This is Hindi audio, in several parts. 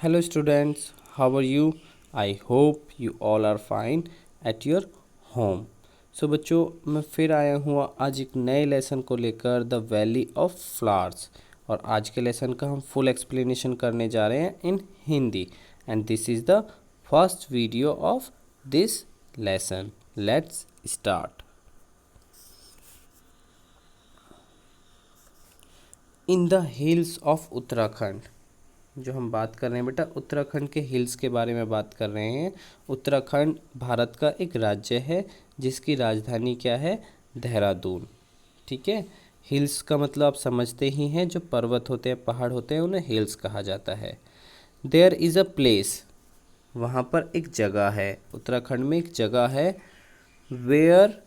Hello students, how are you? I hope you all are fine at your home. So बच्चों मैं फिर आया हूँ आज एक नए लेसन को लेकर द वैली ऑफ फ्लावर्स। और आज के लेसन का हम फुल एक्सप्लेनेशन करने जा रहे हैं in Hindi and this is the first video of this lesson. Let's start. In the hills of Uttarakhand, जो हम बात कर रहे हैं बेटा उत्तराखंड के हिल्स के बारे में बात कर रहे हैं। उत्तराखंड भारत का एक राज्य है जिसकी राजधानी क्या है, देहरादून। ठीक है, हिल्स का मतलब आप समझते ही हैं, जो पर्वत होते हैं पहाड़ होते हैं उन्हें हिल्स कहा जाता है। देयर इज़ अ प्लेस, वहाँ पर एक जगह है, उत्तराखंड में एक जगह है where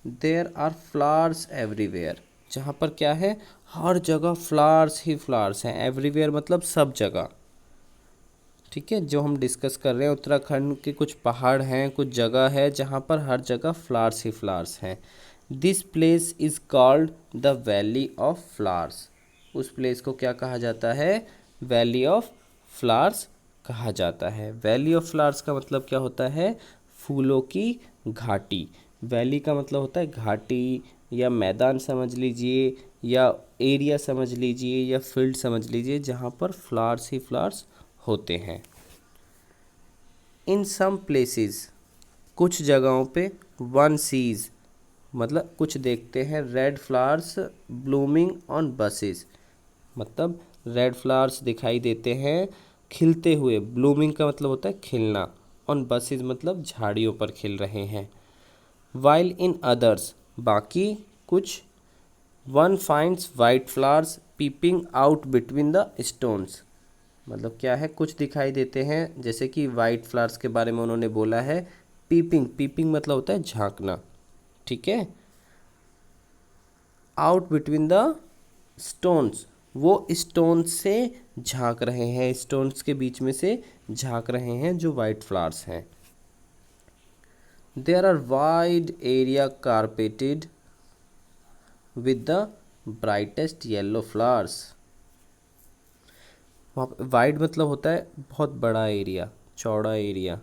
there are flowers everywhere, जहाँ पर क्या है, हर जगह फ्लावर्स ही फ्लावर्स हैं। एवरीवेयर मतलब सब जगह। ठीक है, जो हम डिस्कस कर रहे हैं उत्तराखंड के कुछ पहाड़ हैं, कुछ जगह है जहाँ पर हर जगह फ्लावर्स ही फ्लावर्स हैं। This place is called the valley of flowers. उस प्लेस को क्या कहा जाता है, वैली ऑफ फ्लावर्स कहा जाता है। वैली ऑफ फ्लावर्स का मतलब क्या होता है, फूलों की घाटी। वैली का मतलब होता है घाटी या मैदान समझ लीजिए, या एरिया समझ लीजिए, या फील्ड समझ लीजिए, जहाँ पर फ्लावर्स ही फ्लावर्स होते हैं। इन सम प्लेसेस, कुछ जगहों पे वन सीज मतलब कुछ देखते हैं red flowers blooming on buses, मतलब रेड फ्लावर्स दिखाई देते हैं खिलते हुए। ब्लूमिंग का मतलब होता है खिलना, ऑन बसेस मतलब झाड़ियों पर खिल रहे हैं। वाइल इन अदर्स, बाकी कुछ, one finds white flowers peeping out between the stones, मतलब क्या है, कुछ दिखाई देते हैं, जैसे कि वाइट फ्लावर्स के बारे में उन्होंने बोला है। पीपिंग, पीपिंग मतलब होता है झांकना। ठीक है, आउट बिटवीन द स्टोन्स, वो स्टोन्स से झांक रहे हैं, स्टोन्स के बीच में से झांक रहे हैं जो वाइट फ्लावर्स हैं। There are wide area carpeted with the brightest yellow flowers. Wide मतलब होता है बहुत बड़ा एरिया, चौड़ा एरिया।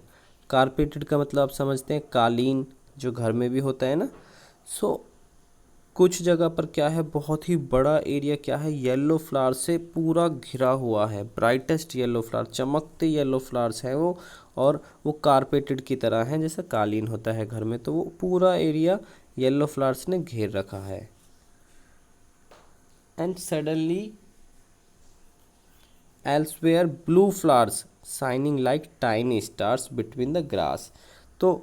कारपेटेड का मतलब आप समझते हैं कालीन, जो घर में भी होता है ना। सो कुछ जगह पर क्या है, बहुत ही बड़ा एरिया क्या है, येलो फ्लावर से पूरा घिरा हुआ है। ब्राइटेस्ट येलो फ्लावर, चमकते येलो फ्लावर्स हैं वो, और वो कारपेटेड की तरह हैं, जैसे कालीन होता है घर में, तो वो पूरा एरिया येलो फ्लावर्स ने घेर रखा है। And suddenly elsewhere blue flowers shining like tiny stars between the grass. तो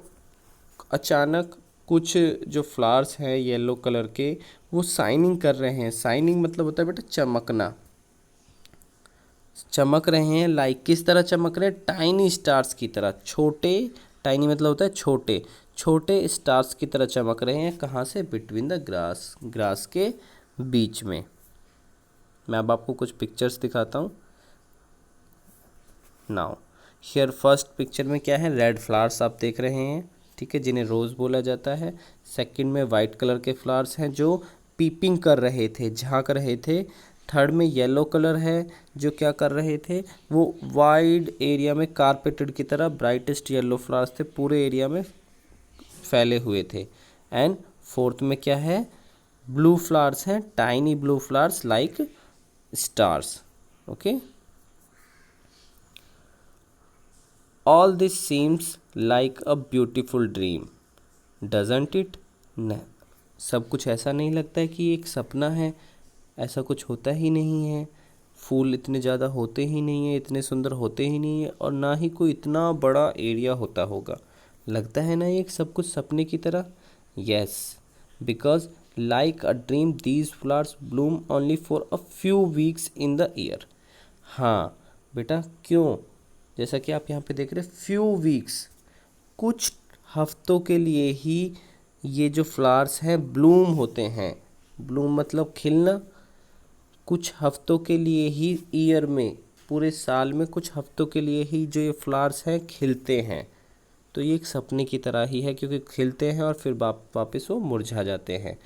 अचानक कुछ जो फ्लावर्स हैं येलो कलर के, वो शाइनिंग कर रहे हैं। शाइनिंग मतलब होता है बेटा चमकना, चमक रहे हैं। लाइक किस तरह चमक रहे हैं, टाइनी स्टार्स की तरह, छोटे, टाइनी मतलब होता है छोटे, छोटे स्टार्स की तरह चमक रहे हैं। कहाँ से, बिटवीन द ग्रास, ग्रास के बीच में। मैं अब आपको कुछ पिक्चर्स दिखाता हूँ। नाउ हियर फर्स्ट पिक्चर में क्या है, रेड फ्लावर्स आप देख रहे हैं, ठीक है, जिन्हें रोज़ बोला जाता है। सेकंड में वाइट कलर के फ्लावर्स हैं जो पीपिंग कर रहे थे, झांक रहे थे। थर्ड में येलो कलर है, जो क्या कर रहे थे, वो वाइड एरिया में कारपेटेड की तरह ब्राइटेस्ट येलो फ्लावर्स थे, पूरे एरिया में फैले हुए थे। एंड फोर्थ में क्या है, ब्लू फ्लावर्स हैं, tiny blue flowers like stars. Okay, all this seems like a beautiful dream, doesn't it. न, सब कुछ ऐसा नहीं लगता है कि एक सपना है, ऐसा कुछ होता ही नहीं है। फूल इतने ज़्यादा होते ही नहीं है, इतने सुंदर होते ही नहीं है, और ना ही कोई इतना बड़ा एरिया होता होगा। लगता है ना ये सब कुछ सपने की तरह। Yes, because like a dream these flowers Bloom only for a few weeks in the year. हाँ बेटा, क्यों, जैसा कि आप यहाँ पे देख रहे हैं, फ्यू वीक्स, कुछ हफ्तों के लिए ही ये जो फ्लावर्स हैं ब्लूम होते हैं। ब्लूम मतलब खिलना। कुछ हफ्तों के लिए ही, ईयर में, पूरे साल में कुछ हफ्तों के लिए ही जो ये फ्लावर्स हैं खिलते हैं। तो ये एक सपने की तरह ही है, क्योंकि खिलते हैं और फिर वापस वो मुरझा जाते हैं।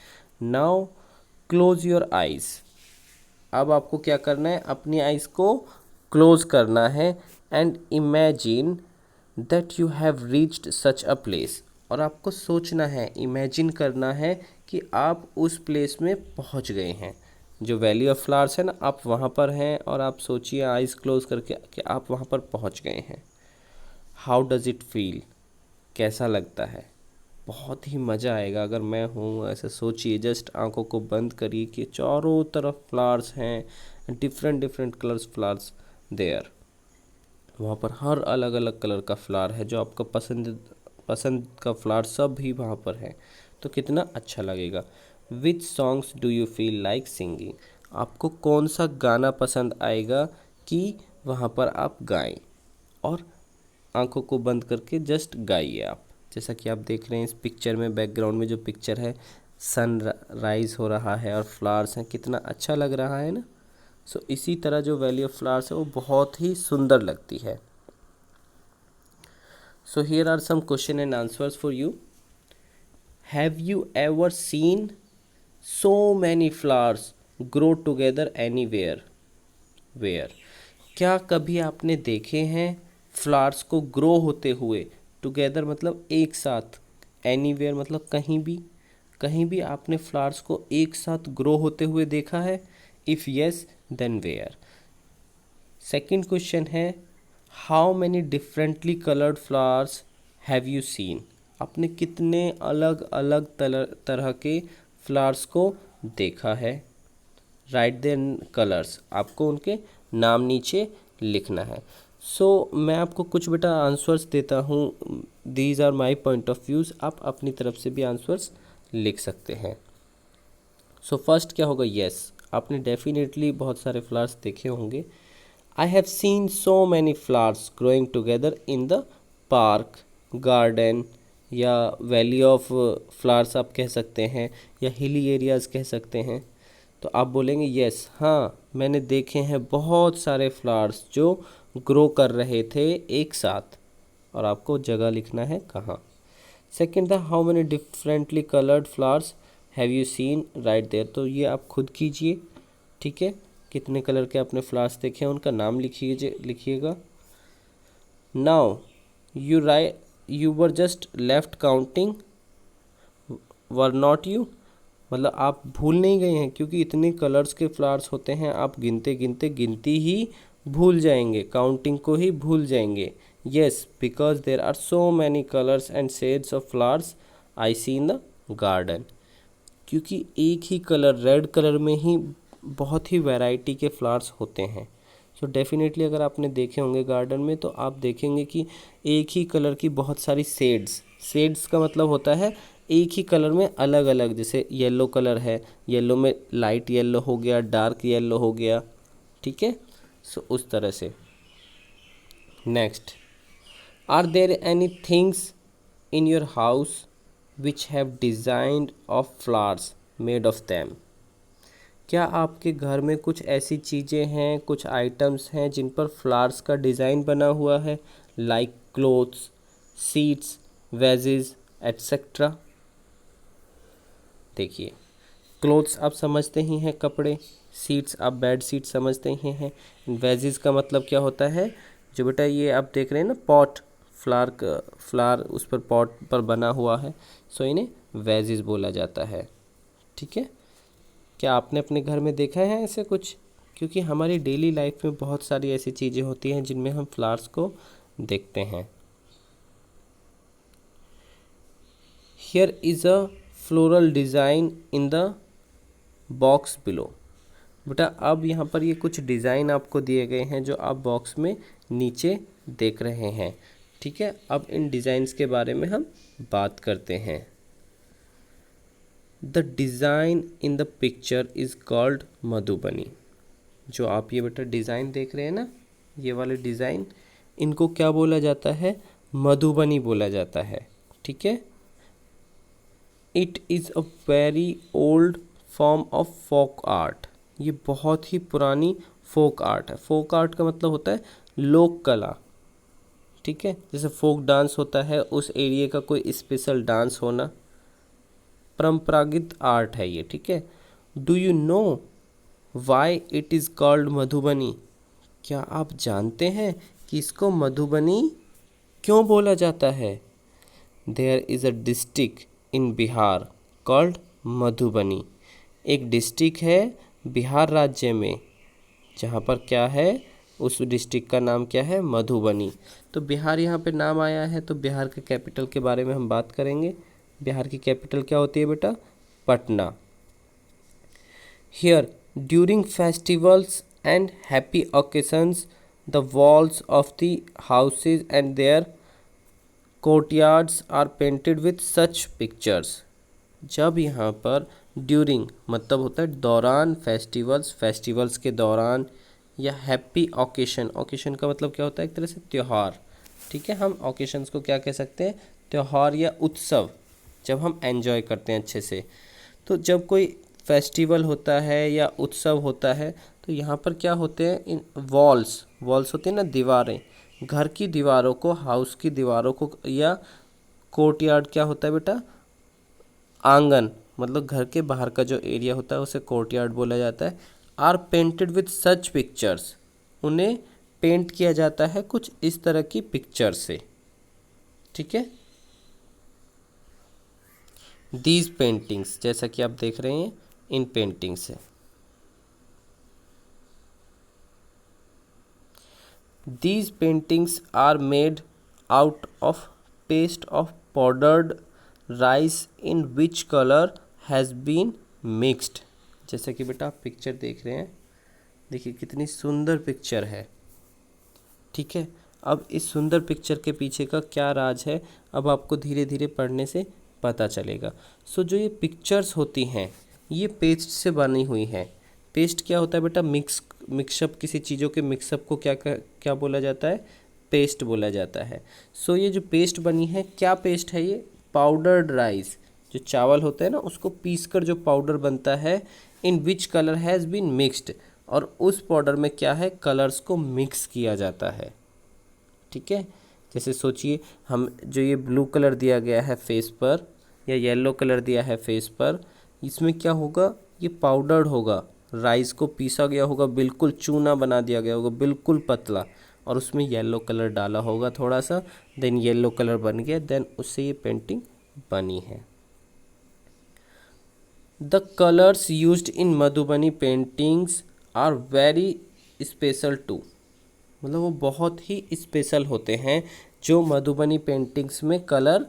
नाउ क्लोज योर आइज़, अब आपको क्या करना है, अपनी आइज़ को क्लोज करना है and imagine that you have reached such a place. और आपको सोचना है, इमेजिन करना है कि आप उस प्लेस में पहुंच गए हैं। जो वैली ऑफ फ्लावर्स है ना, आप वहाँ पर हैं और आप सोचिए आइज़ क्लोज करके कि आप वहाँ पर पहुँच गए हैं। हाउ डज़ इट फील, कैसा लगता है? बहुत ही मज़ा आएगा अगर मैं हूँ। ऐसे सोचिए, जस्ट आंखों को बंद करिए कि चारों तरफ फ्लावर्स हैं, different different colours flowers there. वहाँ पर हर अलग अलग कलर का फ्लावर है, जो आपका पसंद का फ्लावर सब भी वहाँ पर है। तो कितना अच्छा लगेगा। Which songs do you feel like singing, आपको कौन सा गाना पसंद आएगा कि वहाँ पर आप गाएं। और आंखों को बंद करके जस्ट गाइए आप। जैसा कि आप देख रहे हैं इस पिक्चर में, बैकग्राउंड में जो पिक्चर है, सन राइज हो रहा है और फ्लावर्स हैं, कितना अच्छा लग रहा है ना। सो इसी तरह जो वैली ऑफ फ्लावर्स है वो बहुत ही सुंदर लगती है। So here are some question and answers for you. Have you ever seen so many flowers grow together anywhere where, क्या कभी आपने देखे हैं फ्लावर्स को ग्रो होते हुए? टुगेदर मतलब एक साथ, एनीवेयर मतलब कहीं भी। कहीं भी आपने फ्लावर्स को एक साथ ग्रो होते हुए देखा है? If yes then where. Second question है, how many differently coloured flowers have you seen, आपने कितने अलग अलग तरह के फ्लावर्स को देखा है? राइट देयर कलर्स, आपको उनके नाम नीचे लिखना है। सो मैं आपको कुछ बेटा आंसर्स देता हूँ, these are my point of views, आप अपनी तरफ से भी आंसर्स लिख सकते हैं। सो फर्स्ट क्या होगा? यस, आपने डेफिनेटली बहुत सारे फ्लावर्स देखे होंगे। I have seen so many flowers growing together in the park, garden, या वैली ऑफ फ्लावर्स आप कह सकते हैं, या हिली एरियाज़ कह सकते हैं। तो आप बोलेंगे यस, हाँ मैंने देखे हैं बहुत सारे फ्लावर्स जो ग्रो कर रहे थे एक साथ। और आपको जगह लिखना है कहाँ। सेकंड था, how many differently coloured flowers have you seen, right there. तो ये आप खुद कीजिए, ठीक है। कितने कलर के आपने फ्लावर्स देखे हैं उनका नाम लिखिएगा। Now you were just left counting, were not you, मतलब आप भूल नहीं गए हैं, क्योंकि इतने कलर्स के फ्लावर्स होते हैं, आप गिनते गिनते गिनती ही भूल जाएंगे, काउंटिंग को ही भूल जाएंगे। Yes, because there are so many colours and shades of flowers I see in the garden, क्योंकि एक ही कलर, रेड कलर में ही बहुत ही वैरायटी के फ्लावर्स होते हैं। सो डेफिनेटली अगर आपने देखे होंगे गार्डन में, तो आप देखेंगे कि एक ही कलर की बहुत सारी शेड्स का मतलब होता है एक ही कलर में अलग अलग। जैसे येलो कलर है, येलो में लाइट येलो हो गया, डार्क येलो हो गया, ठीक है। सो उस तरह से। Next, are there any things in your house which have design of flowers made of them, क्या आपके घर में कुछ ऐसी चीज़ें हैं, कुछ आइटम्स हैं जिन पर फ्लावर्स का डिज़ाइन बना हुआ है? Like clothes, seeds, wages etcetera. देखिए, क्लोथ्स आप समझते ही हैं, कपड़े। सीड्स आप बेड सीट समझते ही हैं। वेजेस का मतलब क्या होता है? जो बेटा ये आप देख रहे हैं ना, पॉट, फ्लावर उस पर पॉट पर बना हुआ है, सो इन्हें वेजेस बोला जाता है, ठीक है। क्या आपने अपने घर में देखा है ऐसे कुछ? क्योंकि हमारी डेली लाइफ में बहुत सारी ऐसी चीज़ें होती हैं जिनमें हम फ्लावर्स को देखते हैं। Here is a floral design in the box below. बेटा अब यहाँ पर ये कुछ डिज़ाइन आपको दिए गए हैं जो आप बॉक्स में नीचे देख रहे हैं, ठीक है। अब इन डिज़ाइंस के बारे में हम बात करते हैं। The design in the picture is called Madhubani. जो आप ये बेटा डिज़ाइन देख रहे हैं ना, ये वाले डिज़ाइन, इनको क्या बोला जाता है? मधुबनी बोला जाता है, ठीक है। It is a very old form of folk art, ये बहुत ही पुरानी फोक आर्ट है। फोक आर्ट का मतलब होता है लोक कला, ठीक है। जैसे फोक डांस होता है, उस एरिया का कोई स्पेशल डांस होना, परंपरागत आर्ट है ये, ठीक है। Do you know why it is called Madhubani? क्या आप जानते हैं कि इसको मधुबनी क्यों बोला जाता है? There is a district in Bihar called Madhubani. एक डिस्ट्रिक्ट है बिहार राज्य में, जहाँ पर क्या है, उस डिस्ट्रिक्ट का नाम क्या है? मधुबनी। तो बिहार यहाँ पे नाम आया है, तो बिहार के कैपिटल के बारे में हम बात करेंगे। बिहार की कैपिटल क्या होती है बेटा? Patna. Here during festivals and happy occasions the walls of the houses and their courtyards are painted with such pictures. जब यहाँ पर ड्यूरिंग मतलब होता है दौरान, फेस्टिवल्स के दौरान, या हैप्पी ओकेशन, ओकेशन का मतलब क्या होता है? एक तरह से त्यौहार। ठीक है, हम ओकेशंस को क्या कह सकते हैं? त्यौहार या उत्सव, जब हम एंजॉय करते हैं अच्छे से। तो जब कोई फेस्टिवल होता है या उत्सव होता है, तो यहाँ पर क्या होते हैं? इन वॉल्स होते हैं ना, दीवारें, घर की दीवारों को, हाउस की दीवारों को, या कोर्टयार्ड क्या होता है बेटा? आंगन, मतलब घर के बाहर का जो एरिया होता है उसे कोर्टयार्ड बोला जाता है। Are painted with such pictures, उन्हें पेंट किया जाता है कुछ इस तरह की पिक्चर से। ठीक है, दीज पेंटिंग्स, जैसा कि आप देख रहे हैं इन पेंटिंग से। These paintings are made out of paste of powdered rice in which colour has been mixed. जैसे कि बेटा आप पिक्चर देख रहे हैं, देखिए कितनी सुंदर पिक्चर है। ठीक है, अब इस सुंदर पिक्चर के पीछे का क्या राज है, अब आपको धीरे धीरे पढ़ने से पता चलेगा। सो जो ये पिक्चर्स होती हैं ये पेस्ट से बनी हुई हैं। पेस्ट क्या होता है बेटा? मिक्सअप, किसी चीज़ों के मिक्सअप को क्या बोला जाता है? पेस्ट बोला जाता है। सो ये जो पेस्ट बनी है, क्या पेस्ट है ये? पाउडर्ड राइस, जो चावल होता है ना उसको पीसकर जो पाउडर बनता है, in which colour has been mixed, और उस पाउडर में क्या है? कलर्स को मिक्स किया जाता है। ठीक है, जैसे सोचिए, हम जो ये ब्लू कलर दिया गया है फेस पर, या येलो कलर दिया है फेस पर, इसमें क्या होगा? ये पाउडर्ड होगा, राइस को पीसा गया होगा, बिल्कुल चूना बना दिया गया होगा, बिल्कुल पतला, और उसमें येलो कलर डाला होगा थोड़ा सा, देन येलो कलर बन गया, देन उससे ये पेंटिंग बनी है। The colours used in Madhubani paintings are very special too, मतलब वो बहुत ही स्पेशल होते हैं जो मधुबनी पेंटिंग्स में कलर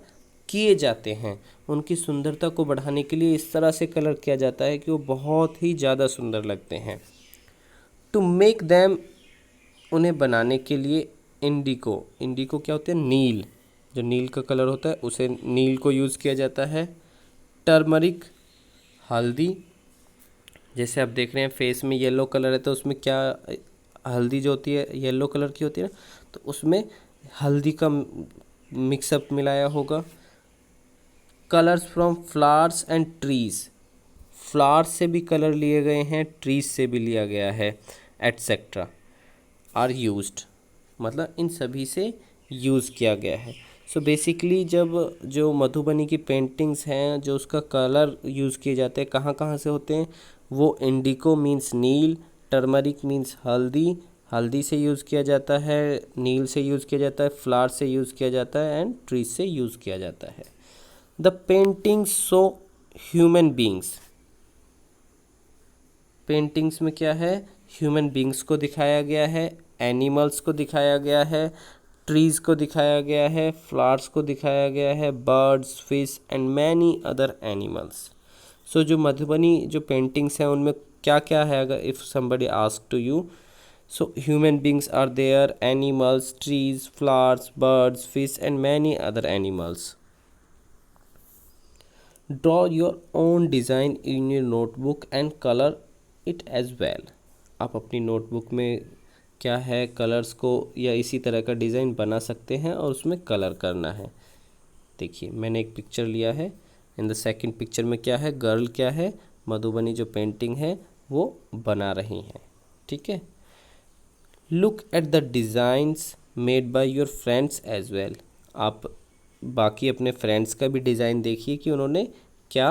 किए जाते हैं। उनकी सुंदरता को बढ़ाने के लिए इस तरह से कलर किया जाता है कि वो बहुत ही ज़्यादा सुंदर लगते हैं। टू मेक दैम, उन्हें बनाने के लिए इंडिको क्या होते हैं? नील, जो नील का कलर होता है उसे नील को यूज़ किया जाता है। टर्मरिक, हल्दी, जैसे आप देख रहे हैं फेस में येलो कलर है तो उसमें क्या, हल्दी जो होती है येलो कलर की होती है ना, तो उसमें हल्दी का मिक्सअप मिलाया होगा। Colours from flowers and trees, flowers से भी कलर लिए गए हैं, ट्रीज से भी लिया गया है, एटसेट्रा आर यूज्ड, मतलब इन सभी से यूज़ किया गया है। सो बेसिकली जब जो मधुबनी की पेंटिंग्स हैं, जो उसका कलर यूज़ किए जाते हैं, कहाँ कहाँ से होते हैं? वो इंडिको मीन्स नील, टर्मरिक मीन्स हल्दी, हल्दी से यूज़ किया जाता है, नील से यूज़ किया जाता है, फ्लावर से यूज़ किया जाता है, एंड ट्रीज से यूज़ किया जाता है। The paintings show human beings, paintings में क्या है? ह्यूमन बींग्स को दिखाया गया है, एनिमल्स को दिखाया गया है, ट्रीज़ को दिखाया गया है, फ्लावर्स को दिखाया गया है, birds, fish and many other animals. So जो मधुबनी जो पेंटिंग्स हैं उनमें क्या क्या है? अगर if somebody ask to you, so human beings are there, animals, trees, flowers, birds, fish and many other animals. Draw your own design in your notebook and colour it as well. आप अपनी नोटबुक में क्या है, कलर्स को या इसी तरह का डिज़ाइन बना सकते हैं और उसमें कलर करना है। देखिए मैंने एक पिक्चर लिया है, इन द सेकंड पिक्चर में क्या है? गर्ल क्या है? मधुबनी जो पेंटिंग है वो बना रही हैं। ठीक है, look at the designs made by your friends as well. आप बाकी अपने फ्रेंड्स का भी डिज़ाइन देखिए कि उन्होंने क्या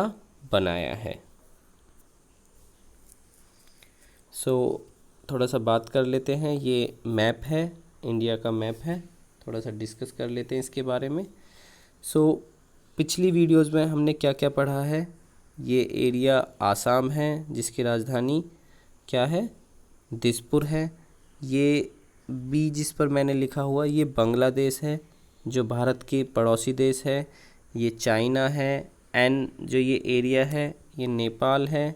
बनाया है। सो थोड़ा सा बात कर लेते हैं, ये मैप है, इंडिया का मैप है, थोड़ा सा डिस्कस कर लेते हैं इसके बारे में। सो पिछली वीडियोस में हमने क्या क्या पढ़ा है, ये एरिया आसाम है जिसकी राजधानी क्या है, दिसपुर है। ये बी जिस पर मैंने लिखा हुआ ये बांग्लादेश है जो भारत के पड़ोसी देश है। ये चाइना है। एन जो ये एरिया है ये नेपाल है,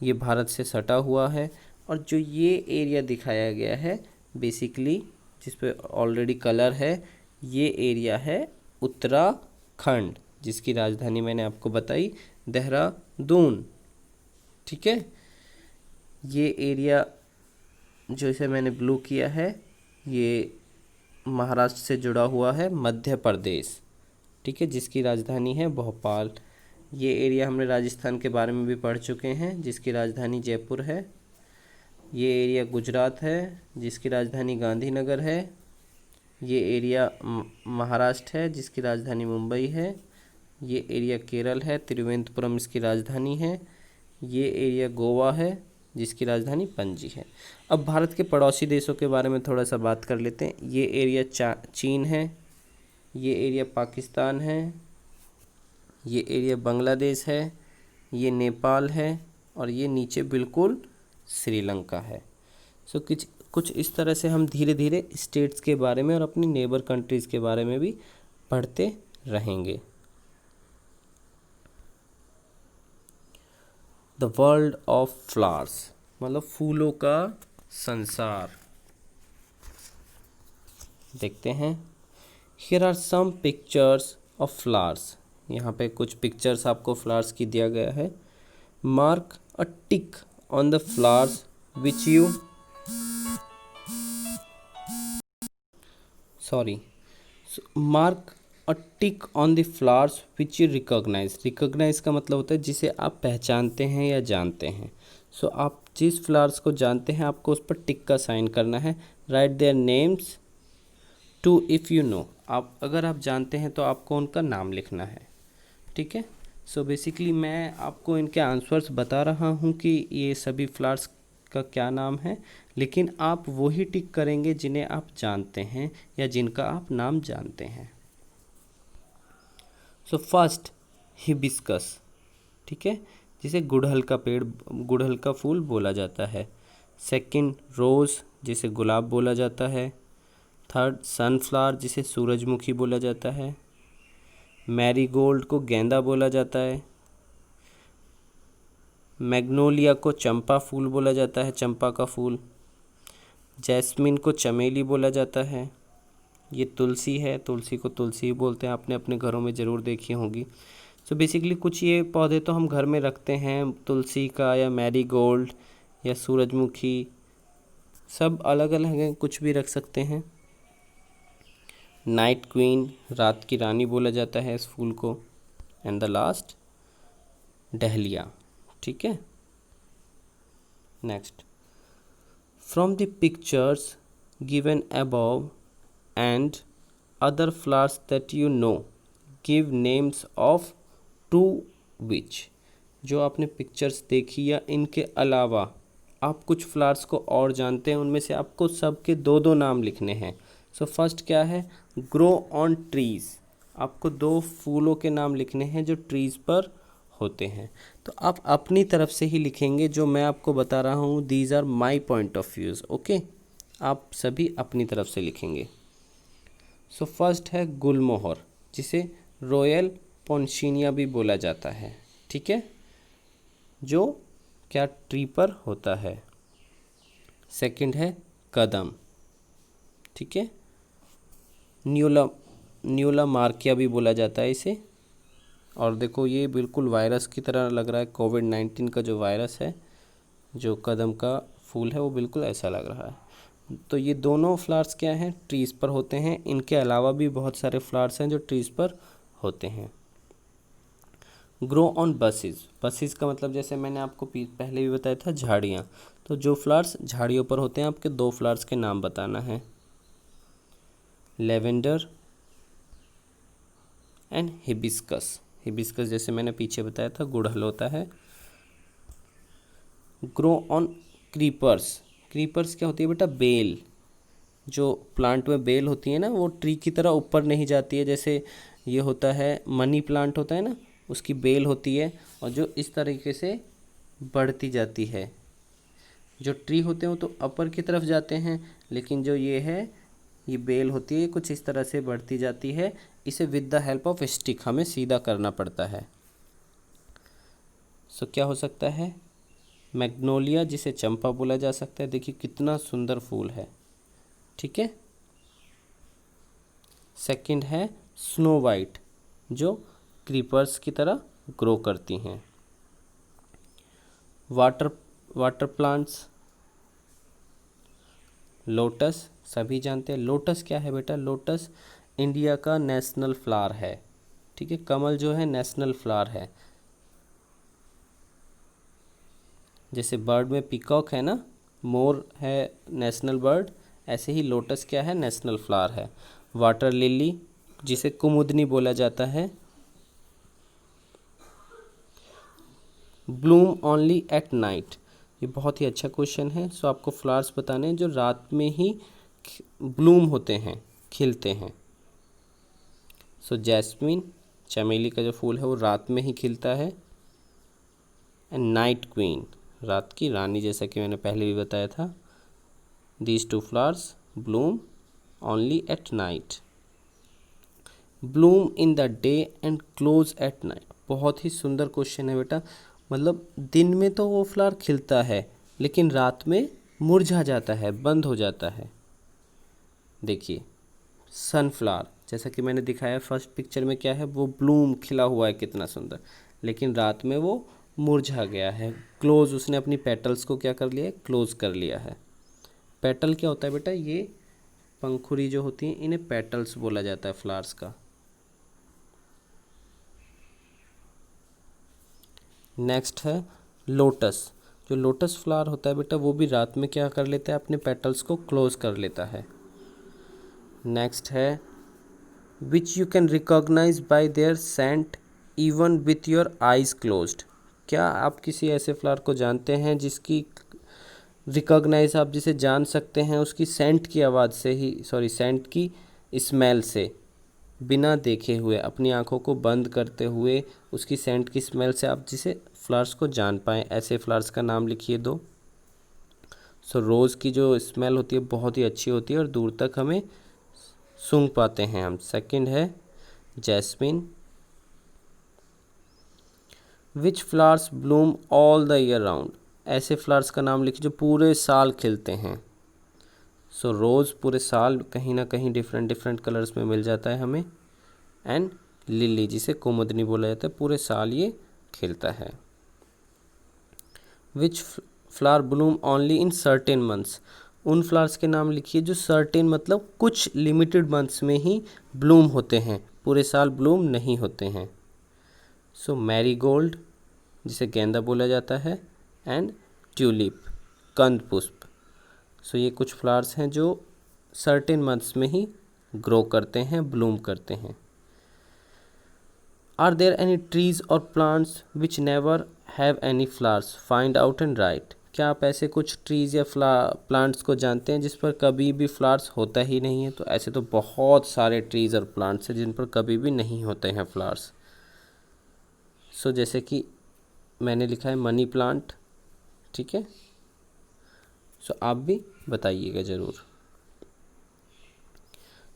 ये भारत से सटा हुआ है। और जो ये एरिया दिखाया गया है बेसिकली जिस पे ऑलरेडी कलर है, ये एरिया है उत्तराखंड जिसकी राजधानी मैंने आपको बताई देहरादून। ठीक है, ये एरिया जो इसे मैंने ब्लू किया है ये महाराष्ट्र से जुड़ा हुआ है, मध्य प्रदेश। ठीक है, जिसकी राजधानी है भोपाल। ये एरिया हमने राजस्थान के बारे में भी पढ़ चुके हैं जिसकी राजधानी जयपुर है। ये एरिया गुजरात है जिसकी राजधानी गांधीनगर है। ये एरिया महाराष्ट्र है जिसकी राजधानी मुंबई है। ये एरिया केरल है, तिरुवनंतपुरम इसकी राजधानी है। ये एरिया गोवा है जिसकी राजधानी पणजी है। अब भारत के पड़ोसी देशों के बारे में थोड़ा सा बात कर लेते हैं। ये एरिया चीन है, ये एरिया पाकिस्तान है, ये एरिया बांग्लादेश है, ये नेपाल है और ये नीचे बिल्कुल श्रीलंका है। सो कुछ इस तरह से हम धीरे धीरे स्टेट्स के बारे में और अपनी नेबर कंट्रीज़ के बारे में भी पढ़ते रहेंगे। द वर्ल्ड ऑफ फ्लावर्स मतलब फूलों का संसार। देखते हैं, here are some pictures of flowers. यहाँ पे कुछ पिक्चर्स आपको फ्लावर्स की दिया गया है। Mark a tick on the flowers which you mark a tick on the flowers which you recognise. Recognise का मतलब होता है जिसे आप पहचानते हैं या जानते हैं। सो आप जिस फ्लावर्स को जानते हैं आपको उस पर टिक का साइन करना है। Write their names too if you know. आप अगर आप जानते हैं तो आपको उनका नाम लिखना है। ठीक है, सो बेसिकली मैं आपको इनके आंसर्स बता रहा हूँ कि ये सभी फ्लावर्स का क्या नाम है, लेकिन आप वही टिक करेंगे जिन्हें आप जानते हैं या जिनका आप नाम जानते हैं। सो फर्स्ट हिबिस्कस, ठीक है, जिसे गुड़हल का पेड़, गुड़हल का फूल बोला जाता है। सेकंड रोज़ जिसे गुलाब बोला जाता है। थर्ड सनफ्लावर जिसे सूरजमुखी बोला जाता है। मैरीगोल्ड को गेंदा बोला जाता है। मैग्नोलिया को चंपा फूल बोला जाता है, चंपा का फूल। जैस्मिन को चमेली बोला जाता है। ये तुलसी है, तुलसी को तुलसी बोलते हैं, आपने अपने घरों में ज़रूर देखी होंगी। सो बेसिकली कुछ ये पौधे तो हम घर में रखते हैं, तुलसी का या मैरीगोल्ड या सूरजमुखी, सब अलग अलग हैं, कुछ भी रख सकते हैं। नाइट क्वीन रात की रानी बोला जाता है इस फूल को। And the last dahlia. ठीक है, next, from the pictures given above and other flowers that you know give names of two which. जो आपने पिक्चर्स देखी या इनके अलावा आप कुछ फ्लावर्स को और जानते हैं, उनमें से आपको सबके दो दो नाम लिखने हैं। सो फर्स्ट क्या है, ग्रो ऑन ट्रीज़। आपको दो फूलों के नाम लिखने हैं जो ट्रीज़ पर होते हैं। तो आप अपनी तरफ से ही लिखेंगे, जो मैं आपको बता रहा हूँ these are my point of views. Okay, आप सभी अपनी तरफ से लिखेंगे। सो फर्स्ट है गुलमोहर जिसे रॉयल पॉन्सिनिया भी बोला जाता है। ठीक है, जो क्या ट्री पर होता है। सेकंड है कदम। ठीक है, न्यूला मार्किया भी बोला जाता है इसे। और देखो ये बिल्कुल वायरस की तरह लग रहा है, कोविड-19 का जो वायरस है, जो कदम का फूल है वो बिल्कुल ऐसा लग रहा है। तो ये दोनों फ्लावर्स क्या हैं, ट्रीज़ पर होते हैं। इनके अलावा भी बहुत सारे फ्लावर्स हैं जो ट्रीज़ पर होते हैं। Grow on buses. बसेस का मतलब जैसे मैंने आपको पहले भी बताया था, झाड़ियाँ। तो जो फ्लावर्स झाड़ियों पर होते हैं, आपके दो फ्लावर्स के नाम बताना है, लेवेंडर एंड हिबिस्कस। हिबिस्कस जैसे मैंने पीछे बताया था गुड़हल होता है। Grow on creepers. क्रीपर्स क्या होती है बेटा? बेल। जो प्लांट में बेल होती है ना, वो ट्री की तरह ऊपर नहीं जाती है, जैसे ये होता है मनी प्लांट होता है ना, उसकी बेल होती है और जो इस तरीके से बढ़ती जाती है। जो ट्री होते हैं वो तो अपर की तरफ जाते हैं, लेकिन जो ये है, ये बेल होती है, कुछ इस तरह से बढ़ती जाती है। इसे with the help of stick हमें सीधा करना पड़ता है। सो क्या हो सकता है? मैग्नोलिया, जिसे चंपा बोला जा सकता है। देखिए कितना सुंदर फूल है। ठीक है। सेकंड है स्नो वाइट, जो क्रीपर्स की तरह ग्रो करती हैं। वाटर प्लांट्स, लोटस, सभी जानते हैं। लोटस क्या है बेटा? लोटस इंडिया का नेशनल फ्लावर है। ठीक है, कमल जो है नेशनल फ्लावर है। जैसे बर्ड में पीकॉक है ना, मोर है नेशनल बर्ड, ऐसे ही लोटस क्या है? नेशनल फ्लावर है। वाटर लिली, जिसे कुमुदनी बोला जाता है। ब्लूम ओनली एट नाइट, ये बहुत ही अच्छा क्वेश्चन है। सो आपको फ्लावर्स बताने हैं जो रात में ही ब्लूम होते हैं, खिलते हैं। सो जैस्मिन, चमेली का जो फूल है वो रात में ही खिलता है। एंड नाइट क्वीन, रात की रानी, जैसा कि मैंने पहले भी बताया था। These two flowers Bloom only at night. Bloom in the day and close at night, बहुत ही सुंदर क्वेश्चन है बेटा। मतलब दिन में तो वो फ्लावर खिलता है, लेकिन रात में मुरझा जाता है, बंद हो जाता है। देखिए सनफ्लावर, जैसा कि मैंने दिखाया फर्स्ट पिक्चर में, क्या है? वो ब्लूम खिला हुआ है, कितना सुंदर, लेकिन रात में वो मुरझा गया है। क्लोज, उसने अपनी पेटल्स को क्या कर लिया है? क्लोज कर लिया है। पेटल क्या होता है बेटा? ये पंखुड़ी जो होती हैं, इन्हें पेटल्स बोला जाता है फ्लावर्स का। नेक्स्ट है लोटस। जो लोटस फ्लावर होता है बेटा, वो भी रात में क्या कर लेता है? अपने पेटल्स को क्लोज कर लेता है। नेक्स्ट है which you can recognise by their scent even with your eyes closed. क्या आप किसी ऐसे फ्लावर को जानते हैं जिसकी रिकॉग्नाइज, आप जिसे जान सकते हैं उसकी सेंट की आवाज़ से ही, सॉरी सेंट की स्मेल से, बिना देखे हुए, अपनी आंखों को बंद करते हुए उसकी सेंट की स्मेल से आप जिसे फ्लावर्स को जान पाएँ? ऐसे फ्लावर्स का नाम लिखिए दो। सो रोज़ की जो स्मेल होती है बहुत ही अच्छी होती है और दूर तक हमें सूंघ पाते हैं हम। सेकंड है jasmine. Which flowers bloom all the year round, ऐसे फ्लावर्स का नाम लिखिए जो पूरे साल खिलते हैं। सो रोज़ पूरे साल कहीं ना कहीं डिफरेंट डिफरेंट कलर्स में मिल जाता है हमें। एंड लिली, जिसे कुमुदनी बोला जाता है, पूरे साल ये खिलता है। विच flower Bloom only in certain months, उन फ्लावर्स के नाम लिखिए जो सर्टेन मतलब कुछ लिमिटेड मंथ्स में ही ब्लूम होते हैं, पूरे साल ब्लूम नहीं होते हैं। सो मैरीगोल्ड, जिसे गेंदा बोला जाता है, एंड ट्यूलिप, कंद पुष्प। सो ये कुछ फ्लावर्स हैं जो सर्टेन मंथ्स में ही ग्रो करते हैं, ब्लूम करते हैं। आर देयर एनी ट्रीज और plants which never have any flowers? Find out and right. क्या आप ऐसे कुछ ट्रीज या प्लांट्स को जानते हैं जिस पर कभी भी फ्लावर्स होता ही नहीं है? तो ऐसे तो बहुत सारे ट्रीज और प्लांट्स हैं जिन पर कभी भी नहीं होते हैं फ्लावर्स। सो जैसे कि मैंने लिखा है मनी प्लांट। ठीक है, सो आप भी बताइएगा ज़रूर।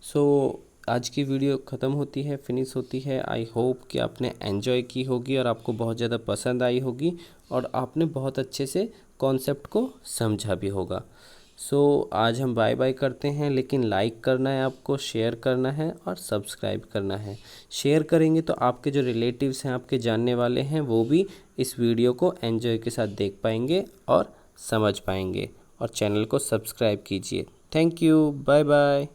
सो आज की वीडियो ख़त्म होती है, फिनिश होती है। आई होप कि आपने एन्जॉय की होगी और आपको बहुत ज़्यादा पसंद आई होगी और आपने बहुत अच्छे से कॉन्सेप्ट को समझा भी होगा। सो आज हम बाय बाय करते हैं, लेकिन लाइक करना है आपको, शेयर करना है और सब्सक्राइब करना है। शेयर करेंगे तो आपके जो रिलेटिव्स हैं, आपके जानने वाले हैं, वो भी इस वीडियो को एन्जॉय के साथ देख पाएंगे और समझ पाएंगे। और चैनल को सब्सक्राइब कीजिए। Thank you, bye bye.